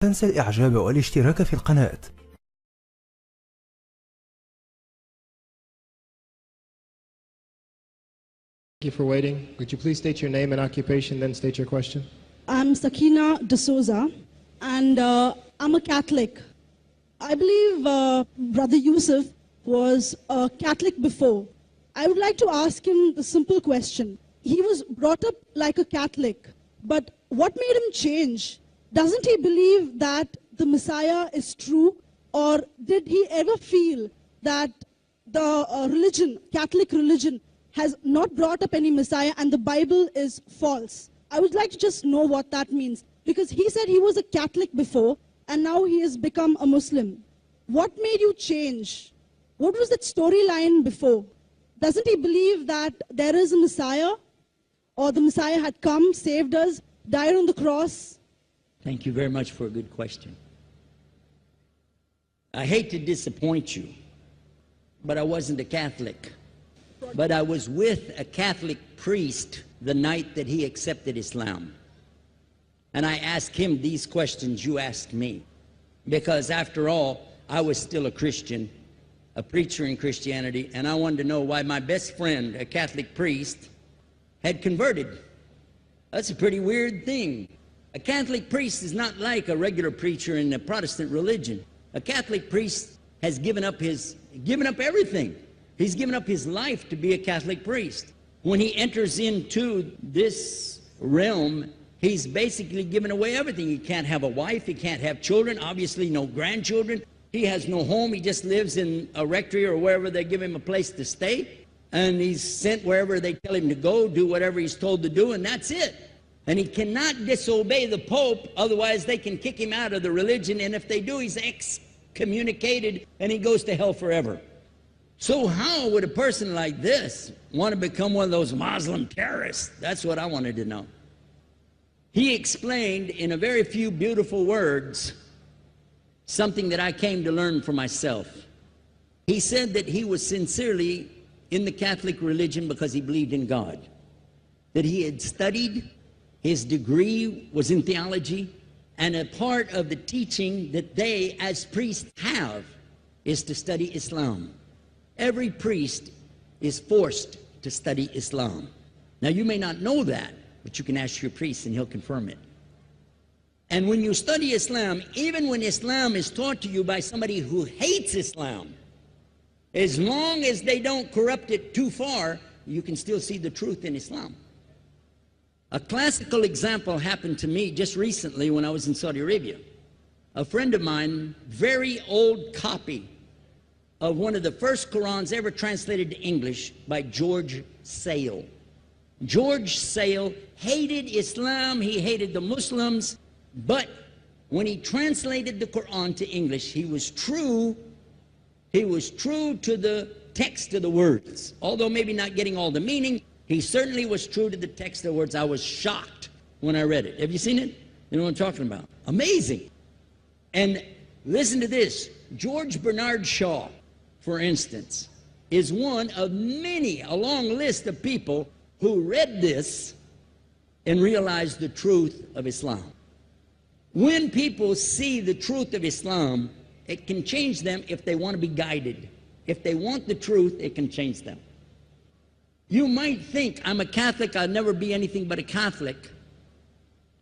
تنسى الإعجاب والاشتراك في القناة. Thank you for waiting. Would you please state your name and occupation, then state your question? I'm Sakina D'Souza, and I'm a Catholic. I believe Brother Yusuf was a Catholic before. I would like to ask him the simple question. He was brought up like a Catholic, but what made him change? Doesn't he believe that the Messiah is true, or did he ever feel that the religion, Catholic religion, has not brought up any Messiah and the Bible is false? I would like to just know what that means, because he said he was a Catholic before and now he has become a Muslim. What made you change? What was that storyline before? Doesn't he believe that there is a Messiah, or the Messiah had come, saved us, died on the cross? Thank you very much for a good question. I hate to disappoint you, but I wasn't a Catholic. But I was with a Catholic priest the night that he accepted Islam. And I asked him these questions you asked me. Because after all, I was still a Christian, a preacher in Christianity, and I wanted to know why my best friend, a Catholic priest, had converted. That's a pretty weird thing. A Catholic priest is not like a regular preacher in the Protestant religion. A Catholic priest has given up everything. He's given up his life to be a Catholic priest. When he enters into this realm, he's basically given away everything. He can't have a wife, he can't have children, obviously no grandchildren. He has no home, he just lives in a rectory or wherever they give him a place to stay. And he's sent wherever they tell him to go, do whatever he's told to do, and that's it. And he cannot disobey the Pope, otherwise they can kick him out of the religion, and if they do, he's excommunicated and he goes to hell forever. So how would a person like this want to become one of those Muslim terrorists? That's what I wanted to know. He explained in a very few beautiful words something that I came to learn for myself. He said that he was sincerely in the Catholic religion because he believed in God, that he had studied, his degree was in theology, and a part of the teaching that they as priests have is to study Islam. Every priest is forced to study Islam. Now you may not know that, but you can ask your priest and he'll confirm it. And when you study Islam, even when Islam is taught to you by somebody who hates Islam, as long as they don't corrupt it too far, you can still see the truth in Islam. A classical example happened to me just recently when I was in Saudi Arabia. A friend of mine, very old copy of one of the first Qurans ever translated to English by George Sale. George Sale hated Islam, he hated the Muslims, but when he translated the Quran to English, he was true to the text of the words. Although maybe not getting all the meaning, he certainly was true to the text of the words. I was shocked when I read it. Have you seen it? You know what I'm talking about? Amazing. And listen to this. George Bernard Shaw, for instance, is one of many, a long list of people who read this and realized the truth of Islam. When people see the truth of Islam, it can change them if they want to be guided. If they want the truth, it can change them. You might think, I'm a Catholic, I'll never be anything but a Catholic.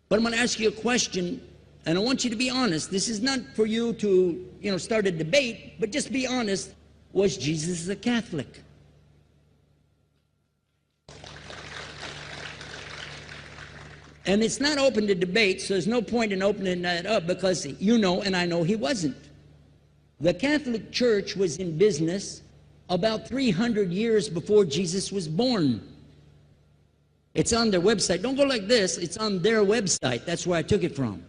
But I'm going to ask you a question, and I want you to be honest. This is not for you to, start a debate, but just be honest. Was Jesus a Catholic? And it's not open to debate, so there's no point in opening that up, because you know and I know he wasn't. The Catholic Church was in business about 300 years before Jesus was born. It's on their website. Don't go like this. It's on their website. That's where I took it from.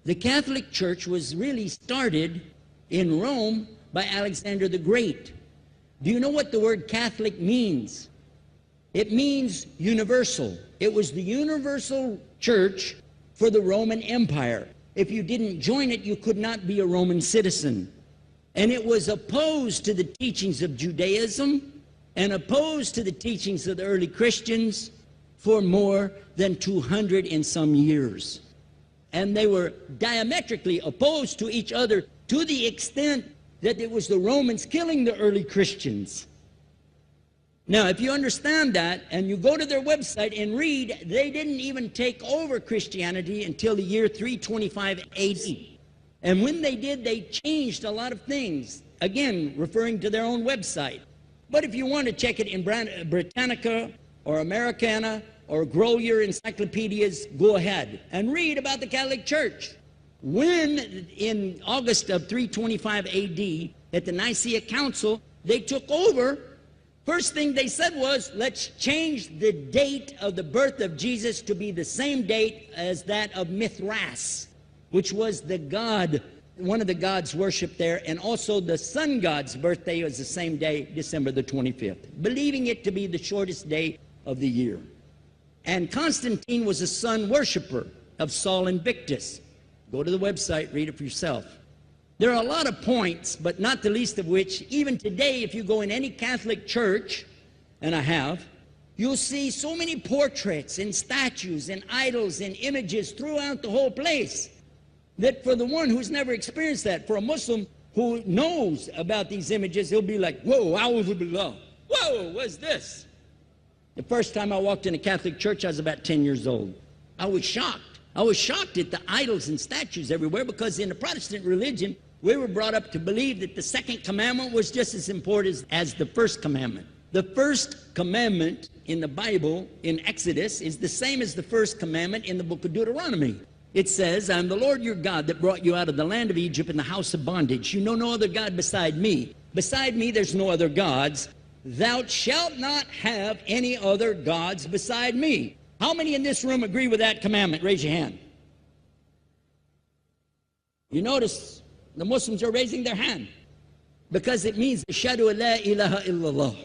The Catholic Church was really started in Rome by Alexander the Great. Do you know what the word Catholic means? It means universal. It was the universal church for the Roman Empire. If you didn't join it, you could not be a Roman citizen. And it was opposed to the teachings of Judaism and opposed to the teachings of the early Christians for more than 200 and some years. And they were diametrically opposed to each other to the extent that it was the Romans killing the early Christians. Now, if you understand that and you go to their website and read, they didn't even take over Christianity until the year 325 AD. And when they did, they changed a lot of things, again, referring to their own website. But if you want to check it in Britannica or Americana or grow your encyclopedias, go ahead and read about the Catholic Church. When, in August of 325 AD, at the Nicaea Council, they took over, first thing they said was, let's change the date of the birth of Jesus to be the same date as that of Mithras, which was the god, one of the gods worshipped there, and also the sun god's birthday was the same day, December the 25th, believing it to be the shortest day of the year. And Constantine was a sun worshiper of Sol Invictus. Go to the website, read it for yourself. There are a lot of points, but not the least of which, even today, if you go in any Catholic church, and I have, you'll see so many portraits and statues and idols and images throughout the whole place that for the one who's never experienced that, for a Muslim who knows about these images, he'll be like, whoa, a'udhu billah. Whoa, what's this? The first time I walked in a Catholic church, I was about 10 years old. I was shocked. I was shocked at the idols and statues everywhere, because in the Protestant religion, we were brought up to believe that the second commandment was just as important as the first commandment. The first commandment in the Bible, in Exodus, is the same as the first commandment in the book of Deuteronomy. It says, I am the Lord your God that brought you out of the land of Egypt in the house of bondage. You know no other God beside me. Beside me there's no other gods. Thou shalt not have any other gods beside me. How many in this room agree with that commandment? Raise your hand. You notice the Muslims are raising their hand because it means Ashhadu la ilaha illallah.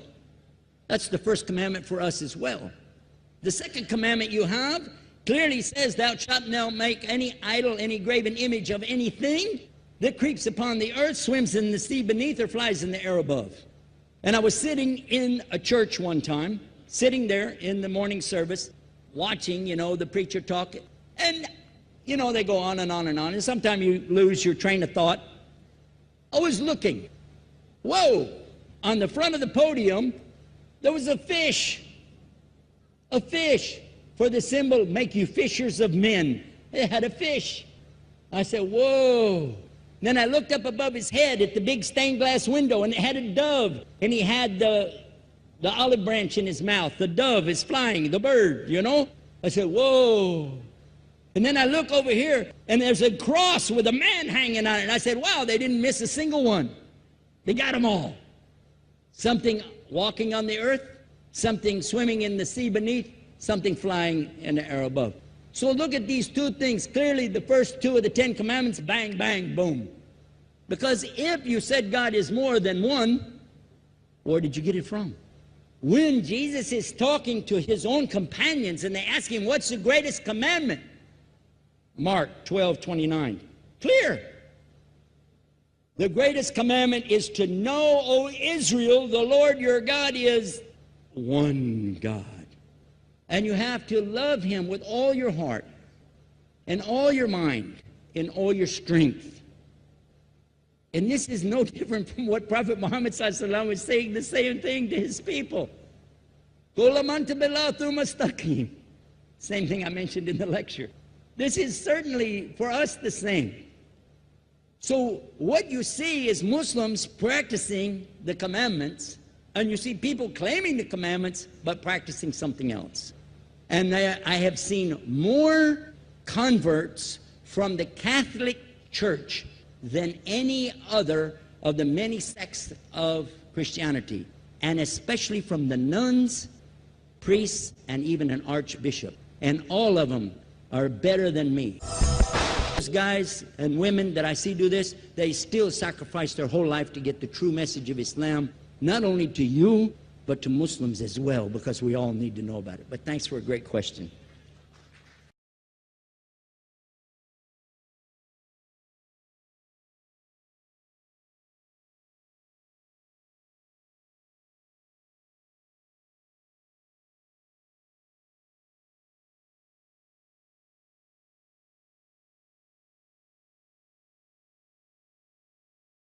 That's the first commandment for us as well. The second commandment you have clearly says, thou shalt not make any idol, any graven image of anything that creeps upon the earth, swims in the sea beneath, or flies in the air above. And I was sitting in a church one time, sitting there in the morning service, watching, the preacher talk, and, they go on and on and on, and sometimes you lose your train of thought. I was looking. Whoa! On the front of the podium, there was a fish. A fish. For the symbol, make you fishers of men. It had a fish. I said, whoa. Then I looked up above his head at the big stained glass window, and it had a dove, and he had the olive branch in his mouth. The dove is flying, the bird, I said, whoa. And then I look over here, and there's a cross with a man hanging on it. And I said, wow, they didn't miss a single one. They got them all. Something walking on the earth, something swimming in the sea beneath, something flying in the air above. So look at these two things. Clearly, the first two of the 10 commandments, bang, bang, boom. Because if you said God is more than one, where did you get it from? When Jesus is talking to his own companions and they ask him, what's the greatest commandment? Mark 12:29. Clear. The greatest commandment is to know, O Israel, the Lord your God is one God. And you have to love him with all your heart and all your mind and all your strength. And this is no different from what Prophet Muhammad ﷺ was saying, the same thing to his people. Same thing I mentioned in the lecture. This is certainly for us the same. So what you see is Muslims practicing the commandments, and you see people claiming the commandments but practicing something else. And I have seen more converts from the Catholic Church than any other of the many sects of Christianity, and especially from the nuns, priests, and even an archbishop. And all of them are better than me. Those guys and women that I see do this, they still sacrifice their whole life to get the true message of Islam, not only to you, but to Muslims as well, because we all need to know about it. But thanks for a great question.